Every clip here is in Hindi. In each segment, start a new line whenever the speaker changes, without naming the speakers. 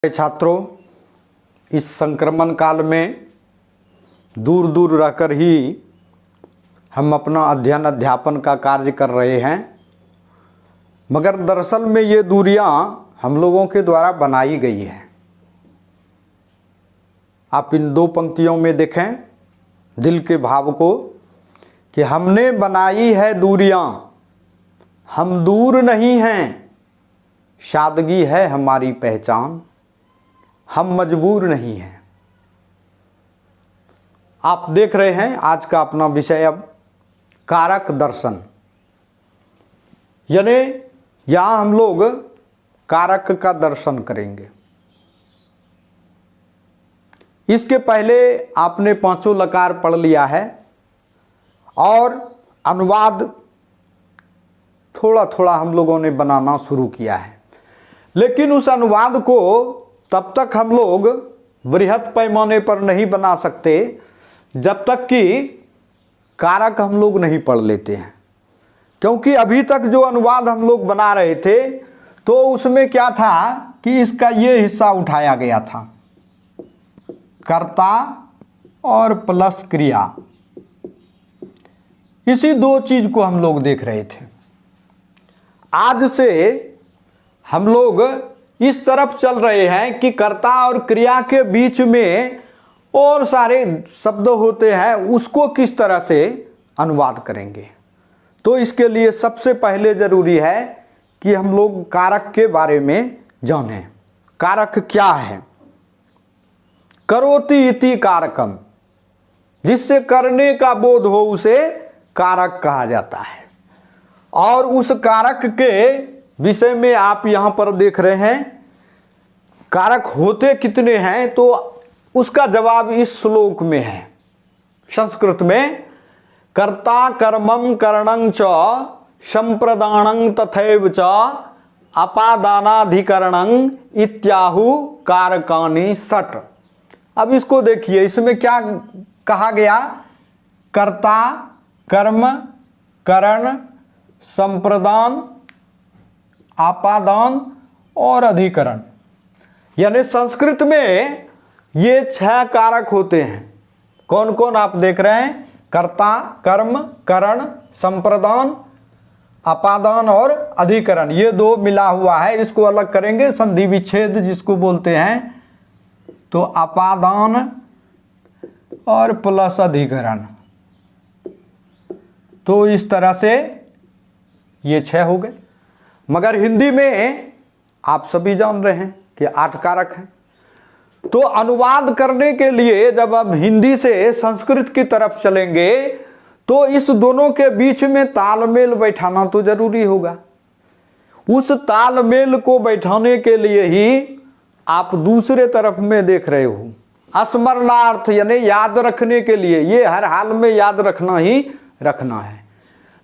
छात्रों, इस संक्रमण काल में दूर दूर रहकर ही हम अपना अध्ययन अध्यापन का कार्य कर रहे हैं, मगर दरअसल में ये दूरियां हम लोगों के द्वारा बनाई गई हैं। आप इन दो पंक्तियों में देखें दिल के भाव को कि हमने बनाई है दूरियां, हम दूर नहीं हैं, सादगी है हमारी पहचान, हम मजबूर नहीं हैं। आप देख रहे हैं आज का अपना विषय अब कारक दर्शन, यानी यहां हम लोग कारक का दर्शन करेंगे। इसके पहले आपने पांचों लकार पढ़ लिया है और अनुवाद थोड़ा थोड़ा हम लोगों ने बनाना शुरू किया है, लेकिन उस अनुवाद को तब तक हम लोग बृहत पैमाने पर नहीं बना सकते जब तक कि कारक हम लोग नहीं पढ़ लेते हैं। क्योंकि अभी तक जो अनुवाद हम लोग बना रहे थे तो उसमें क्या था कि इसका ये हिस्सा उठाया गया था, कर्ता और प्लस क्रिया, इसी दो चीज को हम लोग देख रहे थे। आज से हम लोग इस तरफ चल रहे हैं कि कर्ता और क्रिया के बीच में और सारे शब्द होते हैं, उसको किस तरह से अनुवाद करेंगे। तो इसके लिए सबसे पहले जरूरी है कि हम लोग कारक के बारे में जानें। कारक क्या है? करोति इति कारकम, जिससे करने का बोध हो उसे कारक कहा जाता है। और उस कारक के विषय में आप यहां पर देख रहे हैं कारक होते कितने हैं, तो उसका जवाब इस श्लोक में है। संस्कृत में कर्ता कर्मं करणं च संप्रदानं तथैव च अपादानाधिकरणं इत्याहु कारकानि षट्। अब इसको देखिए, इसमें क्या कहा गया? कर्ता, कर्म, करण, संप्रदान, आपादान और अधिकरण, यानी संस्कृत में ये 6 कारक होते हैं। कौन कौन आप देख रहे हैं? कर्ता, कर्म, करण, संप्रदान, अपादान और अधिकरण, ये 2 मिला हुआ है। इसको अलग करेंगे, संधि विच्छेद जिसको बोलते हैं। तो अपादान और प्लस अधिकरण, तो इस तरह से ये 6 हो गए। मगर हिंदी में आप सभी जान रहे हैं कि 8 कारक हैं। तो अनुवाद करने के लिए जब हम हिंदी से संस्कृत की तरफ चलेंगे तो इस दोनों के बीच में तालमेल बैठाना तो जरूरी होगा। उस तालमेल को बैठाने के लिए ही आप दूसरे तरफ में देख रहे हो। स्मरणार्थ यानी याद रखने के लिए, ये हर हाल में याद रखना ही रखना है।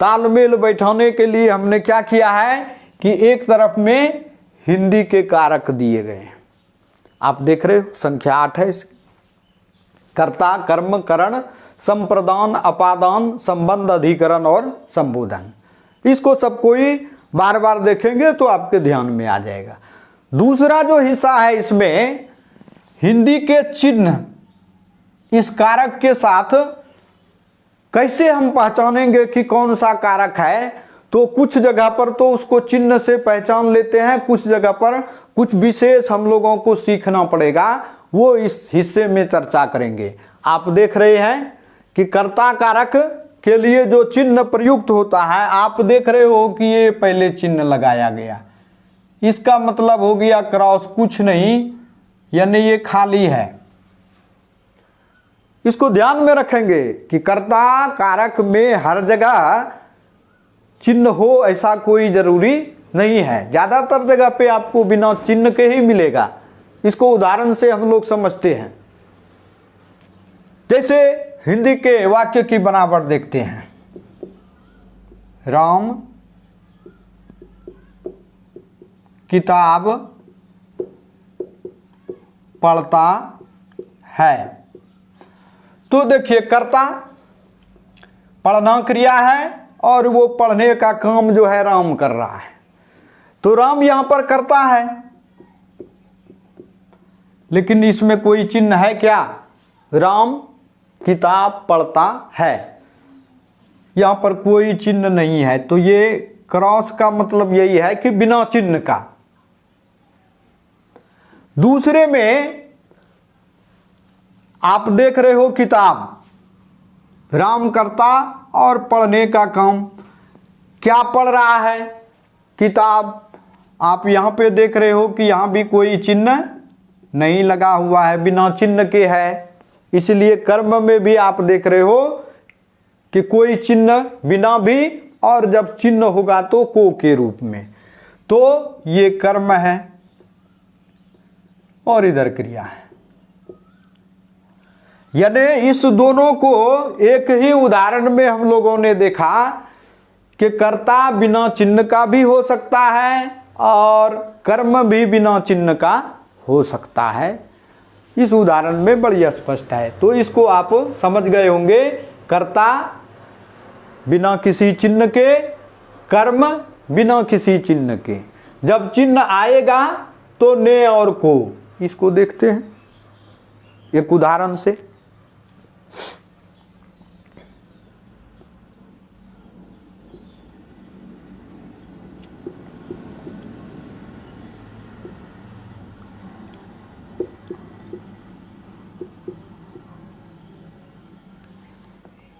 तालमेल बैठाने के लिए हमने क्या किया है कि एक तरफ में हिंदी के कारक दिए गए हैं। आप देख रहे हो, संख्या 8 है इसकी। कर्ता, कर्म, करण, संप्रदान, अपादान, संबंध, अधिकरण और संबोधन। इसको सब कोई बार बार देखेंगे तो आपके ध्यान में आ जाएगा। दूसरा जो हिस्सा है इसमें हिंदी के चिन्ह, इस कारक के साथ कैसे हम पहचानेंगे कि कौन सा कारक है। तो कुछ जगह पर तो उसको चिन्ह से पहचान लेते हैं, कुछ जगह पर कुछ विशेष हम लोगों को सीखना पड़ेगा, वो इस हिस्से में चर्चा करेंगे। आप देख रहे हैं कि कर्ता कारक के लिए जो चिन्ह प्रयुक्त होता है, आप देख रहे हो कि ये पहले चिन्ह लगाया गया, इसका मतलब हो गया क्रॉस, कुछ नहीं, यानी ये खाली है। इसको ध्यान में रखेंगे कि कर्ता कारक में हर जगह चिन्ह हो ऐसा कोई जरूरी नहीं है। ज्यादातर जगह पे आपको बिना चिन्ह के ही मिलेगा। इसको उदाहरण से हम लोग समझते हैं। जैसे हिंदी के वाक्य की बनावट देखते हैं, राम किताब पढ़ता है। तो देखिए, कर्ता पढ़ना क्रिया है और वो पढ़ने का काम जो है राम कर रहा है। तो राम यहां पर करता है। लेकिन इसमें कोई चिन्ह है क्या? राम किताब पढ़ता है, यहाँ पर कोई चिन्ह नहीं है। तो ये क्रॉस का मतलब यही है कि बिना चिन्ह का। दूसरे में आप देख रहे हो किताब, राम करता और पढ़ने का काम। क्या पढ़ रहा है? किताब। आप यहाँ पे देख रहे हो कि यहाँ भी कोई चिन्ह नहीं लगा हुआ है, बिना चिन्ह के है। इसलिए कर्म में भी आप देख रहे हो कि कोई चिन्ह बिना भी, और जब चिन्ह होगा तो को के रूप में। तो ये कर्म है और इधर क्रिया है। यानी इस दोनों को एक ही उदाहरण में हम लोगों ने देखा कि कर्ता बिना चिन्ह का भी हो सकता है और कर्म भी बिना चिन्ह का हो सकता है। इस उदाहरण में बड़ी स्पष्ट है। तो इसको आप समझ गए होंगे। कर्ता बिना किसी चिन्ह के, कर्म बिना किसी चिन्ह के। जब चिन्ह आएगा तो ने और को। इसको देखते हैं एक उदाहरण से।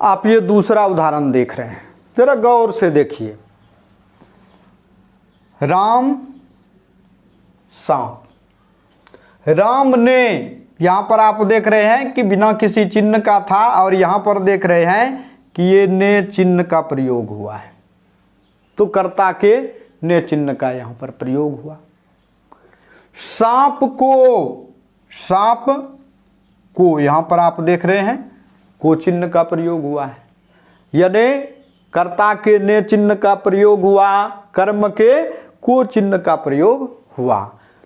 आप ये दूसरा उदाहरण देख रहे हैं, जरा गौर से देखिए। राम सांप। राम ने, यहां पर आप देख रहे हैं कि बिना किसी चिन्ह का था, और यहां पर देख रहे हैं कि ये ने चिन्ह का प्रयोग हुआ है। तो कर्ता के ने चिन्ह का यहां पर प्रयोग हुआ। सांप को यहां पर आप देख रहे हैं को चिन्ह का प्रयोग हुआ है। यानी कर्ता के ने चिन्ह का प्रयोग हुआ, कर्म के को चिन्ह का प्रयोग हुआ।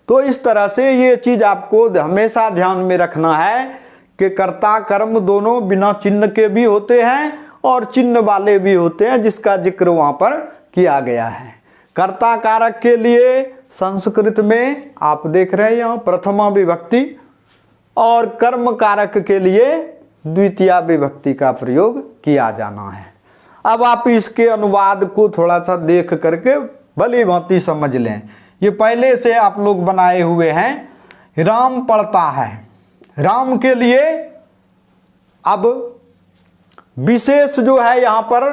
तो इस तरह से ये चीज आपको हमेशा ध्यान में रखना है कि कर्ता कर्म दोनों बिना चिन्ह के भी होते हैं और चिन्ह वाले भी होते हैं, जिसका जिक्र वहां पर किया गया है। कर्ता कारक के लिए संस्कृत में आप देख रहे हैं यहाँ प्रथमा विभक्ति, और कर्म कारक के लिए द्वितीया विभक्ति का प्रयोग किया जाना है। अब आप इसके अनुवाद को थोड़ा सा देख करके भली भांति समझ लें। ये पहले से आप लोग बनाए हुए हैं। राम पढ़ता है, राम के लिए अब विशेष जो है यहाँ पर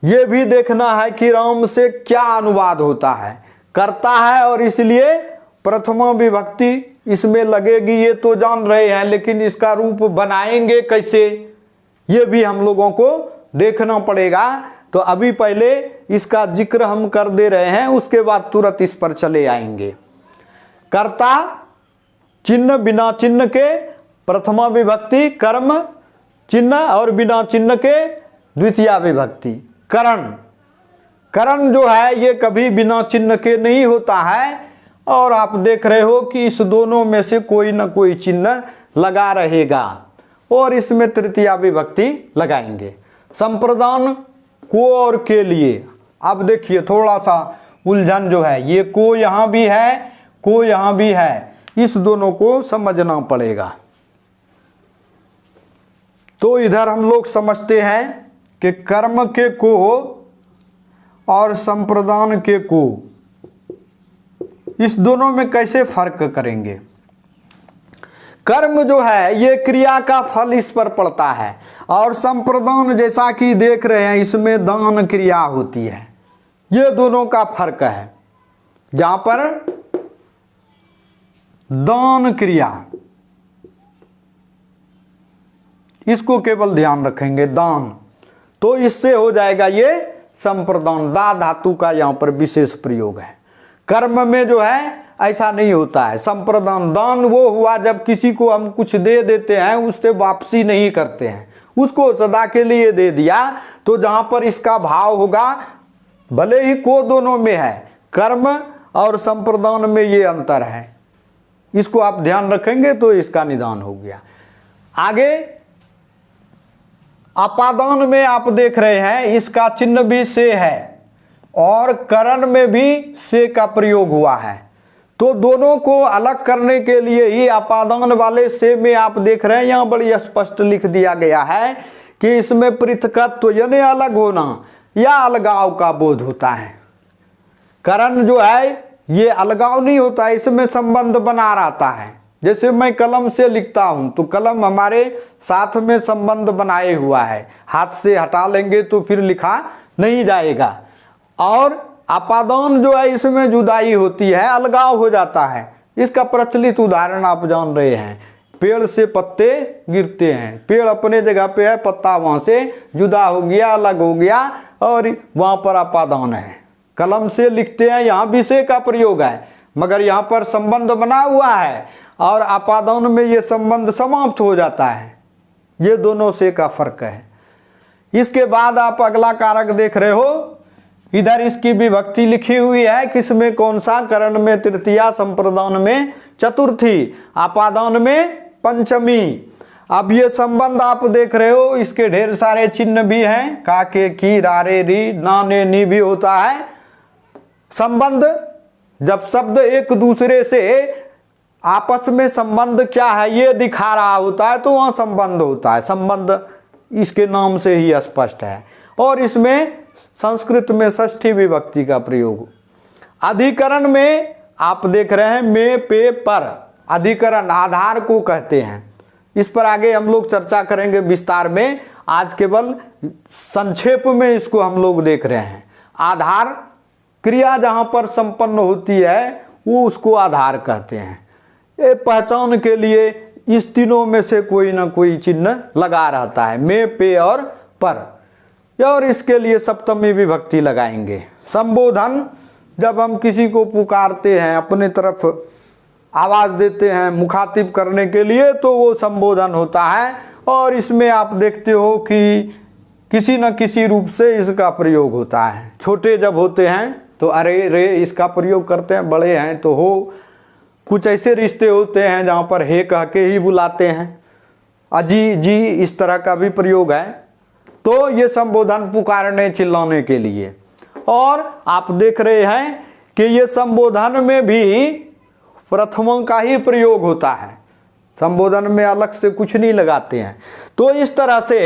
यह भी देखना है कि राम से क्या अनुवाद होता है। करता है और इसलिए प्रथमा विभक्ति इसमें लगेगी, ये तो जान रहे हैं, लेकिन इसका रूप बनाएंगे कैसे ये भी हम लोगों को देखना पड़ेगा। तो अभी पहले इसका जिक्र हम कर दे रहे हैं, उसके बाद तुरंत इस पर चले आएंगे। कर्ता चिन्ह बिना चिन्ह के प्रथमा विभक्ति, कर्म चिन्ह और बिना चिन्ह के द्वितीया विभक्ति। करण जो है ये कभी बिना चिन्ह के नहीं होता है, और आप देख रहे हो कि इस दोनों में से कोई ना कोई चिन्ह लगा रहेगा, और इसमें तृतीया विभक्ति लगाएंगे। संप्रदान को और के लिए अब देखिए थोड़ा सा उलझन जो है, ये को यहाँ भी है, को यहाँ भी है, इस दोनों को समझना पड़ेगा। तो इधर हम लोग समझते हैं कि कर्म के को और संप्रदान के को, इस दोनों में कैसे फर्क करेंगे। कर्म जो है ये क्रिया का फल इस पर पड़ता है, और संप्रदान जैसा कि देख रहे हैं इसमें दान क्रिया होती है। ये दोनों का फर्क है, जहां पर दान क्रिया, इसको केवल ध्यान रखेंगे दान, तो इससे हो जाएगा ये संप्रदान। दा धातु का यहां पर विशेष प्रयोग है। कर्म में जो है ऐसा नहीं होता है। संप्रदान दान वो हुआ जब किसी को हम कुछ दे देते हैं, उससे वापसी नहीं करते हैं, उसको सदा के लिए दे दिया। तो जहां पर इसका भाव होगा, भले ही को दोनों में है, कर्म और संप्रदान में ये अंतर है, इसको आप ध्यान रखेंगे तो इसका निदान हो गया। आगे अपादान में आप देख रहे हैं इसका चिन्ह भी से है, और करण में भी से का प्रयोग हुआ है। तो दोनों को अलग करने के लिए ही अपादान वाले से में आप देख रहे हैं यहाँ बड़ी स्पष्ट लिख दिया गया है कि इसमें पृथकत्व यानी अलग होना या अलगाव का बोध होता है। करण जो है ये अलगाव नहीं होता, इसमें संबंध बना रहता है। जैसे मैं कलम से लिखता हूं तो कलम हमारे साथ में संबंध बनाए हुआ है, हाथ से हटा लेंगे तो फिर लिखा नहीं जाएगा। और अपादान जो है इसमें जुदाई होती है, अलगाव हो जाता है। इसका प्रचलित उदाहरण आप जान रहे हैं, पेड़ से पत्ते गिरते हैं, पेड़ अपने जगह पे है, पत्ता वहां से जुदा हो गया, अलग हो गया और वहां पर अपादान है। कलम से लिखते हैं, यहाँ विषय का प्रयोग है मगर यहाँ पर संबंध बना हुआ है और अपादान में ये संबंध समाप्त हो जाता है। ये दोनों से का फर्क है। इसके बाद आप अगला कारक देख रहे हो, इधर इसकी विभक्ति लिखी हुई है, किसमें कौन सा, करण में तृतीया, संप्रदान में चतुर्थी, अपादान में पंचमी। अब ये संबंध आप देख रहे हो, इसके ढेर सारे चिन्ह भी हैं, काके की, रारे री, नाने नी भी होता है। संबंध जब शब्द एक दूसरे से आपस में संबंध क्या है ये दिखा रहा होता है तो वहां संबंध होता है। संबंध इसके नाम से ही स्पष्ट है। और इसमें संस्कृत में षष्ठी विभक्ति का प्रयोग। अधिकरण में आप देख रहे हैं में, पे, पर। अधिकरण आधार को कहते हैं। इस पर आगे हम लोग चर्चा करेंगे विस्तार में, आज केवल संक्षेप में इसको हम लोग देख रहे हैं। आधार क्रिया जहां पर संपन्न होती है वो उसको आधार कहते हैं। ये पहचान के लिए इस तीनों में से कोई ना कोई चिन्ह लगा रहता है, में, पे और पर। और इसके लिए सप्तमी विभक्ति लगाएंगे। संबोधन, जब हम किसी को पुकारते हैं, अपने तरफ आवाज देते हैं मुखातिब करने के लिए, तो वो संबोधन होता है। और इसमें आप देखते हो कि किसी न किसी रूप से इसका प्रयोग होता है। छोटे जब होते हैं तो अरे रे इसका प्रयोग करते हैं, बड़े हैं तो हो। कुछ ऐसे रिश्ते होते हैं जहाँ पर हे कह के ही बुलाते हैं, अजी जी, इस तरह का भी प्रयोग है। तो ये संबोधन पुकारने चिल्लाने के लिए। और आप देख रहे हैं कि ये संबोधन में भी प्रथमों का ही प्रयोग होता है, संबोधन में अलग से कुछ नहीं लगाते हैं। तो इस तरह से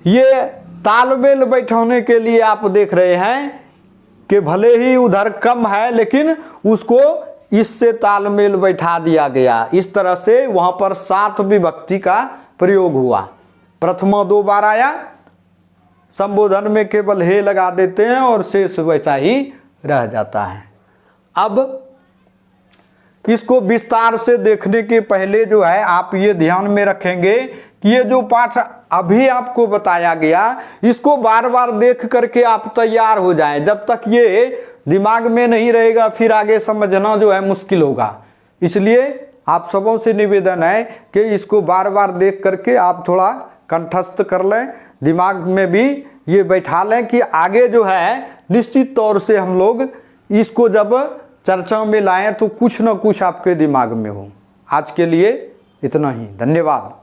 ये तालमेल बैठाने के लिए आप देख रहे हैं कि भले ही उधर कम है लेकिन उसको इससे तालमेल बैठा दिया गया। इस तरह से वहां पर 7 विभक्ति का प्रयोग हुआ। प्रथमा 2 बार आया, संबोधन में केवल हे लगा देते हैं और शेष वैसा ही रह जाता है। अब इसको विस्तार से देखने के पहले जो है आप ये ध्यान में रखेंगे कि ये जो पाठ अभी आपको बताया गया इसको बार बार देख करके आप तैयार हो जाएं। जब तक ये दिमाग में नहीं रहेगा फिर आगे समझना जो है मुश्किल होगा। इसलिए आप सबों से निवेदन है कि इसको बार बार देख करके आप थोड़ा कंठस्थ कर लें, दिमाग में भी ये बैठा लें कि आगे जो है निश्चित तौर से हम लोग इसको जब चर्चा में लाएं तो कुछ ना कुछ आपके दिमाग में हो। आज के लिए इतना ही, धन्यवाद।